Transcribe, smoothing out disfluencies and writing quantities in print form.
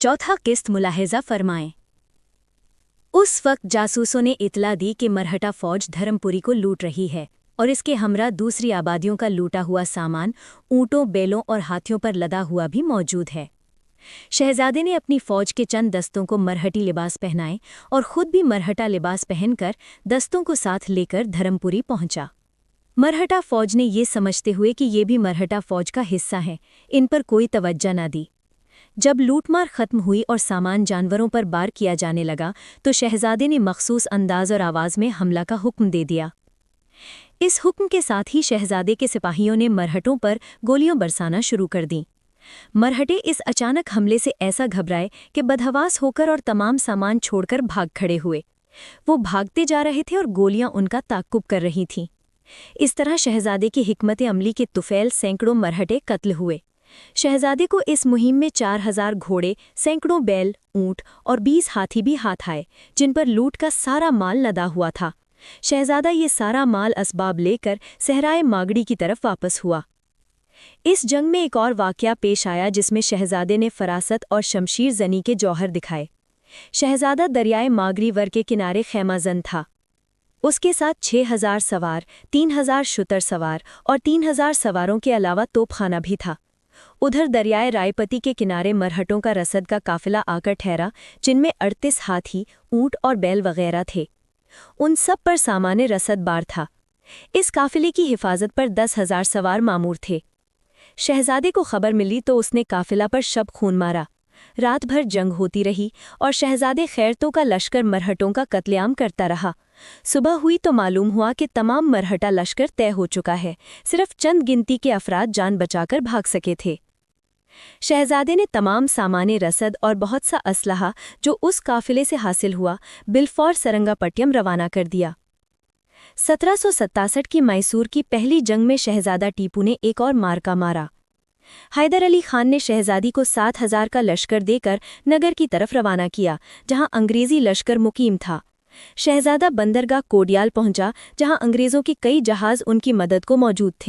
चौथा किस्त मुलाहिजा फरमाएं। उस वक्त जासूसों ने इतला दी कि मरहटा फौज धर्मपुरी को लूट रही है और इसके हमरा दूसरी आबादियों का लूटा हुआ सामान ऊँटों, बैलों और हाथियों पर लदा हुआ भी मौजूद है। शहजादे ने अपनी फौज के चंद दस्तों को मरहटी लिबास पहनाए और खुद भी मरहटा लिबास पहनकर दस्तों को साथ लेकर धर्मपुरी पहुंचा। मरहटा फौज ने ये समझते हुए कि ये भी मरहटा फौज का हिस्सा है, इन पर कोई तवज्जो न दी। जब लूटमार खत्म हुई और सामान जानवरों पर बार किया जाने लगा तो शहजादे ने मखसूस अंदाज और आवाज़ में हमला का हुक्म दे दिया। इस हुक्म के साथ ही शहजादे के सिपाहियों ने मरहटों पर गोलियां बरसाना शुरू कर दीं। मरहटे इस अचानक हमले से ऐसा घबराए कि बदहवास होकर और तमाम सामान छोड़कर भाग खड़े हुए। वो भागते जा रहे थे और गोलियां उनका ताक़ुब कर रही थीं। इस तरह शहजादे की हिकमत अमली के तुफैल सैकड़ों मरहटे कत्ल हुए। शहजादे को इस मुहिम में 4000 घोड़े, सैकड़ों बैल, ऊँट और 20 हाथी भी हाथ आए, जिन पर लूट का सारा माल लदा हुआ था। शहजादा ये सारा माल असबाब लेकर सहराए मागड़ी की तरफ वापस हुआ। इस जंग में एक और वाक़या पेश आया जिसमें शहजादे ने फरासत और शमशीर जनी के जौहर दिखाए। शहजादा दरियाए मागड़ी वर के किनारे खैमाजन था। उसके साथ 6000 सवार, 3000 शुतर सवार और 3000 सवारों के अलावा तोपखाना भी था। उधर दरियाए रायपति के किनारे मरहटों का रसद का काफिला आकर ठहरा, जिनमें 38 हाथी, ऊँट और बैल वगैरह थे। उन सब पर सामान्य रसद बार था। इस काफिले की हिफाजत पर 10,000 सवार मामूर थे। शहजादे को खबर मिली तो उसने काफिला पर शब खून मारा। रात भर जंग होती रही और शहजादे खैरतों का लश्कर मरहटों का कत्लेआम करता रहा। सुबह हुई तो मालूम हुआ कि तमाम मरहटा लश्कर तय हो चुका है, सिर्फ चंद गिनती के अफराद जान बचाकर भाग सके थे। शहजादे ने तमाम सामान्य रसद और बहुत सा असलहा जो उस काफिले से हासिल हुआ बिलफौर सरंगापट्टम रवाना कर दिया। 1767 की मैसूर की पहली जंग में शहजादा टीपू ने एक और मार्का मारा। हैदर अली खान ने शहजादी को 7000 का लश्कर देकर नगर की तरफ रवाना किया, जहां अंग्रेजी लश्कर मुकीम था। शहजादा बंदरगाह कोडियाल पहुंचा, जहां अंग्रेज़ों के कई जहाज़ उनकी मदद को मौजूद थे।